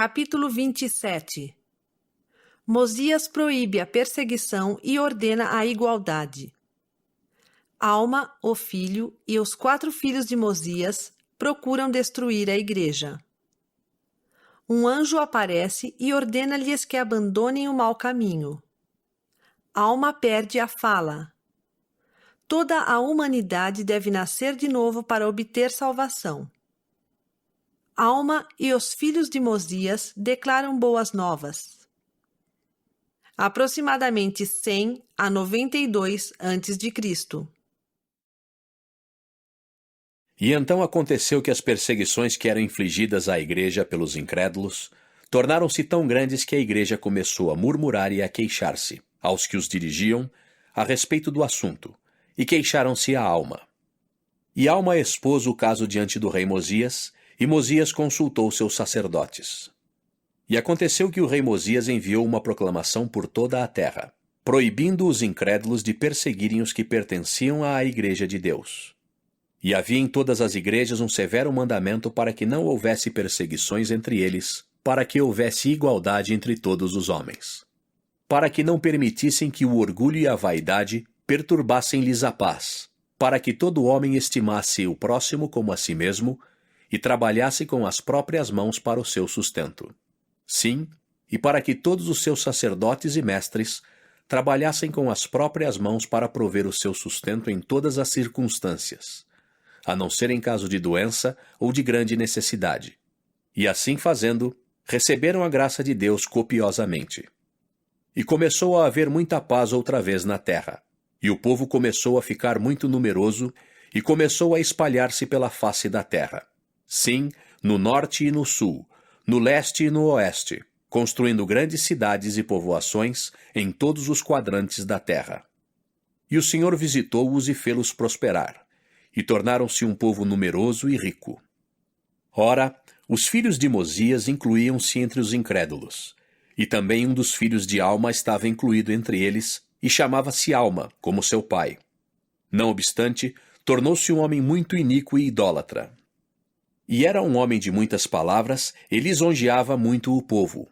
Capítulo 27. Mosias proíbe a perseguição e ordena a igualdade. Alma, o filho, e os 4 filhos de Mosias procuram destruir a igreja. Um anjo aparece e ordena-lhes que abandonem o mau caminho. Alma perde a fala. Toda a humanidade deve nascer de novo para obter salvação. Alma e os filhos de Mosias declaram boas novas. Aproximadamente 100 a 92 a.C. E então aconteceu que as perseguições que eram infligidas à igreja pelos incrédulos tornaram-se tão grandes que a igreja começou a murmurar e a queixar-se, aos que os dirigiam, a respeito do assunto, e queixaram-se a Alma. E Alma expôs o caso diante do rei Mosias, e Mosias consultou seus sacerdotes. E aconteceu que o rei Mosias enviou uma proclamação por toda a terra, proibindo os incrédulos de perseguirem os que pertenciam à igreja de Deus. E havia em todas as igrejas um severo mandamento para que não houvesse perseguições entre eles, para que houvesse igualdade entre todos os homens. Para que não permitissem que o orgulho e a vaidade perturbassem-lhes a paz, para que todo homem estimasse o próximo como a si mesmo, e trabalhasse com as próprias mãos para o seu sustento. Sim, e para que todos os seus sacerdotes e mestres trabalhassem com as próprias mãos para prover o seu sustento em todas as circunstâncias, a não ser em caso de doença ou de grande necessidade. E assim fazendo, receberam a graça de Deus copiosamente. E começou a haver muita paz outra vez na terra, e o povo começou a ficar muito numeroso e começou a espalhar-se pela face da terra. Sim, no norte e no sul, no leste e no oeste, construindo grandes cidades e povoações em todos os quadrantes da terra. E o Senhor visitou-os e fê-los prosperar, e tornaram-se um povo numeroso e rico. Ora, os filhos de Mosias incluíam-se entre os incrédulos, e também um dos filhos de Alma estava incluído entre eles, e chamava-se Alma, como seu pai. Não obstante, tornou-se um homem muito iníquo e idólatra. E era um homem de muitas palavras, e lisonjeava muito o povo.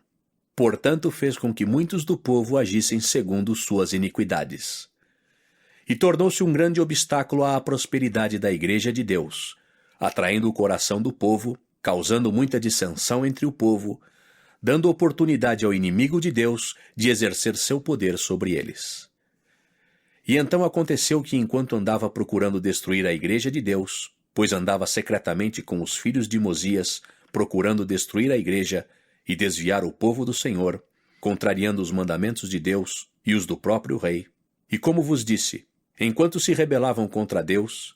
Portanto, fez com que muitos do povo agissem segundo suas iniquidades. E tornou-se um grande obstáculo à prosperidade da igreja de Deus, atraindo o coração do povo, causando muita dissensão entre o povo, dando oportunidade ao inimigo de Deus de exercer seu poder sobre eles. E então aconteceu que, enquanto andava procurando destruir a igreja de Deus, pois andava secretamente com os filhos de Mosias, procurando destruir a igreja e desviar o povo do Senhor, contrariando os mandamentos de Deus e os do próprio rei. E como vos disse, enquanto se rebelavam contra Deus,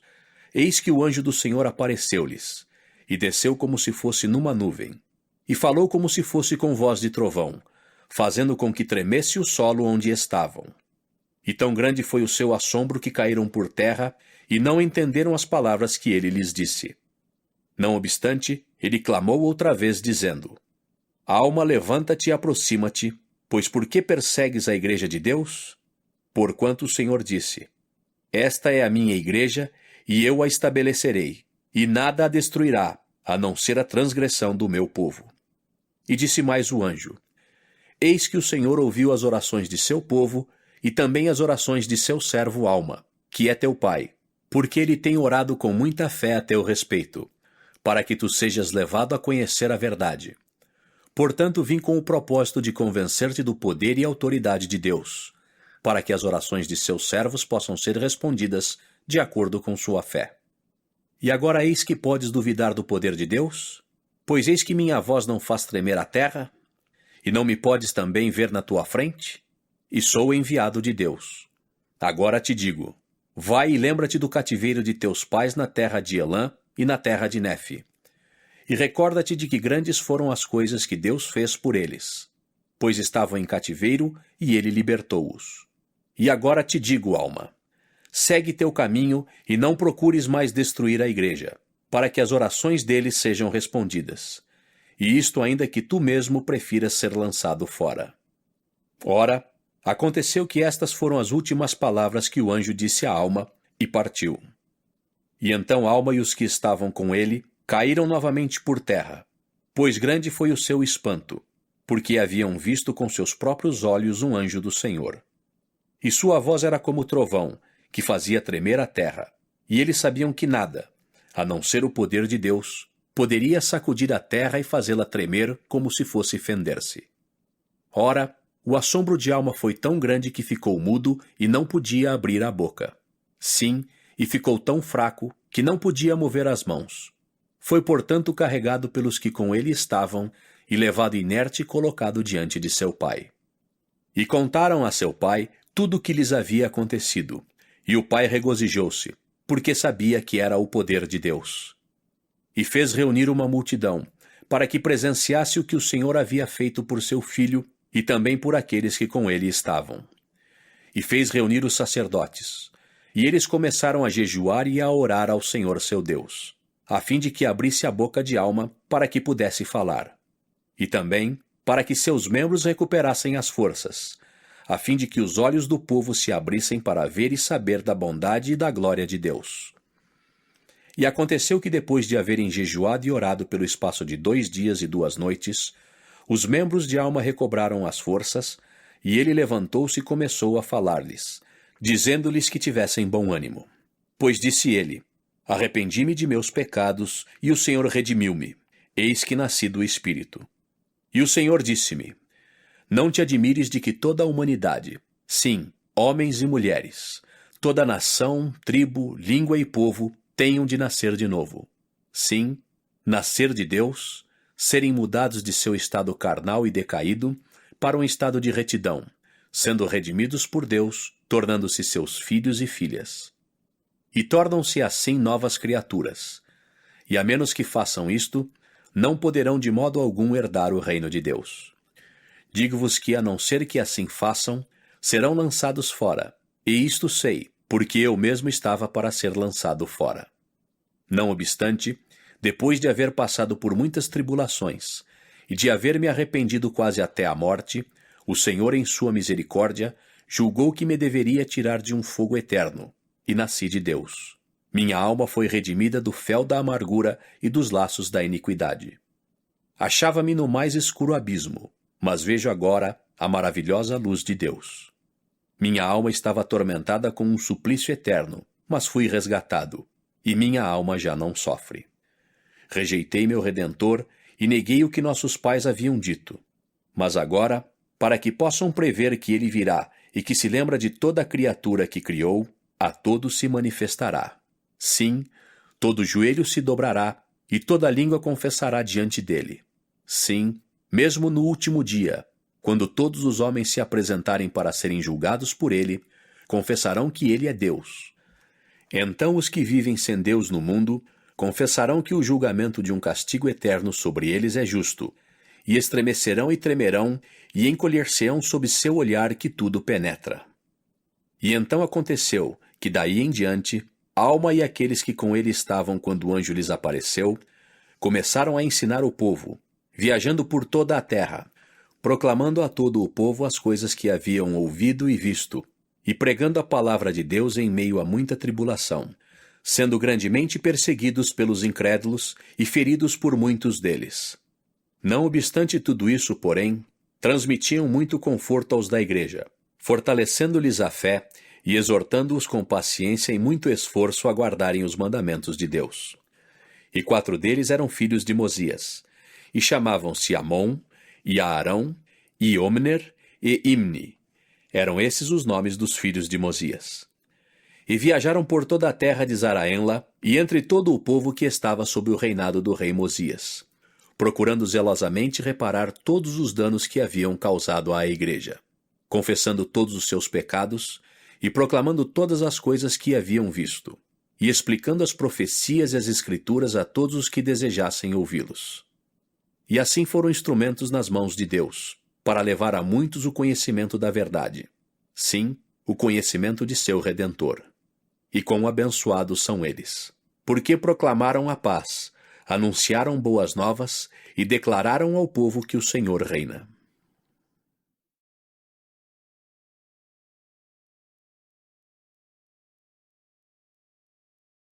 eis que o anjo do Senhor apareceu-lhes, e desceu como se fosse numa nuvem, e falou como se fosse com voz de trovão, fazendo com que tremesse o solo onde estavam. E tão grande foi o seu assombro que caíram por terra, e não entenderam as palavras que ele lhes disse. Não obstante, ele clamou outra vez, dizendo: Alma, levanta-te e aproxima-te, pois por que persegues a igreja de Deus? Porquanto o Senhor disse: Esta é a minha igreja, e eu a estabelecerei, e nada a destruirá, a não ser a transgressão do meu povo. E disse mais o anjo: Eis que o Senhor ouviu as orações de seu povo, e também as orações de seu servo Alma, que é teu pai, porque ele tem orado com muita fé a teu respeito, para que tu sejas levado a conhecer a verdade. Portanto, vim com o propósito de convencer-te do poder e autoridade de Deus, para que as orações de seus servos possam ser respondidas de acordo com sua fé. E agora eis que podes duvidar do poder de Deus? Pois eis que minha voz não faz tremer a terra? E não me podes também ver na tua frente? E sou enviado de Deus. Agora te digo: vai e lembra-te do cativeiro de teus pais na terra de Elã e na terra de Nefe. E recorda-te de que grandes foram as coisas que Deus fez por eles, pois estavam em cativeiro e ele libertou-os. E agora te digo, Alma, segue teu caminho e não procures mais destruir a igreja, para que as orações deles sejam respondidas, e isto ainda que tu mesmo prefiras ser lançado fora. Ora, aconteceu que estas foram as últimas palavras que o anjo disse à Alma, e partiu. E então Alma e os que estavam com ele caíram novamente por terra, Pois grande foi o seu espanto, porque haviam visto com seus próprios olhos um anjo do Senhor. E sua voz era como trovão, que fazia tremer a terra. E eles sabiam que nada, a não ser o poder de Deus, poderia sacudir a terra e fazê-la tremer como se fosse fender-se. Ora, o assombro de Alma foi tão grande que ficou mudo e não podia abrir a boca. Sim, e ficou tão fraco que não podia mover as mãos. Foi, portanto, carregado pelos que com ele estavam e levado inerte e colocado diante de seu pai. E contaram a seu pai tudo o que lhes havia acontecido, e o pai regozijou-se, porque sabia que era o poder de Deus. E fez reunir uma multidão, para que presenciasse o que o Senhor havia feito por seu filho e também por aqueles que com ele estavam. E fez reunir os sacerdotes, e eles começaram a jejuar e a orar ao Senhor seu Deus, a fim de que abrisse a boca de Alma para que pudesse falar, e também para que seus membros recuperassem as forças, a fim de que os olhos do povo se abrissem para ver e saber da bondade e da glória de Deus. E aconteceu que depois de haverem jejuado e orado pelo espaço de 2 dias e 2 noites, os membros de Alma recobraram as forças, e ele levantou-se e começou a falar-lhes, dizendo-lhes que tivessem bom ânimo. Pois disse ele: Arrependi-me de meus pecados, e o Senhor redimiu-me. Eis que nasci do Espírito. E o Senhor disse-me: Não te admires de que toda a humanidade, sim, homens e mulheres, toda nação, tribo, língua e povo, tenham de nascer de novo. Sim, nascer de Deus, serem mudados de seu estado carnal e decaído para um estado de retidão, sendo redimidos por Deus, tornando-se seus filhos e filhas. E tornam-se assim novas criaturas, e a menos que façam isto, não poderão de modo algum herdar o reino de Deus. Digo-vos que, a não ser que assim façam, serão lançados fora, e isto sei, porque eu mesmo estava para ser lançado fora. Não obstante, depois de haver passado por muitas tribulações, e de haver me arrependido quase até a morte, o Senhor, em sua misericórdia, julgou que me deveria tirar de um fogo eterno, e nasci de Deus. Minha alma foi redimida do fel da amargura e dos laços da iniquidade. Achava-me no mais escuro abismo, mas vejo agora a maravilhosa luz de Deus. Minha alma estava atormentada com um suplício eterno, mas fui resgatado, e minha alma já não sofre. Rejeitei meu Redentor e neguei o que nossos pais haviam dito. Mas agora, para que possam prever que ele virá e que se lembra de toda a criatura que criou, a todos se manifestará. Sim, todo joelho se dobrará e toda língua confessará diante dele. Sim, mesmo no último dia, quando todos os homens se apresentarem para serem julgados por ele, confessarão que ele é Deus. Então os que vivem sem Deus no mundo confessarão que o julgamento de um castigo eterno sobre eles é justo, e estremecerão e tremerão, e encolher-se-ão sob seu olhar que tudo penetra. E então aconteceu que daí em diante, Alma e aqueles que com ele estavam quando o anjo lhes apareceu, começaram a ensinar o povo, viajando por toda a terra, proclamando a todo o povo as coisas que haviam ouvido e visto, e pregando a palavra de Deus em meio a muita tribulação, sendo grandemente perseguidos pelos incrédulos e feridos por muitos deles. Não obstante tudo isso, porém, transmitiam muito conforto aos da igreja, fortalecendo-lhes a fé e exortando-os com paciência e muito esforço a guardarem os mandamentos de Deus. E 4 deles eram filhos de Mosias, e chamavam-se Amon, e Aarão, e Omner, e Imni. Eram esses os nomes dos filhos de Mosias. E viajaram por toda a terra de Zaraenla, e entre todo o povo que estava sob o reinado do rei Mosias, procurando zelosamente reparar todos os danos que haviam causado à igreja, confessando todos os seus pecados, e proclamando todas as coisas que haviam visto, e explicando as profecias e as escrituras a todos os que desejassem ouvi-los. E assim foram instrumentos nas mãos de Deus, para levar a muitos o conhecimento da verdade. Sim, o conhecimento de seu Redentor. E quão abençoados são eles, porque proclamaram a paz, anunciaram boas novas e declararam ao povo que o Senhor reina.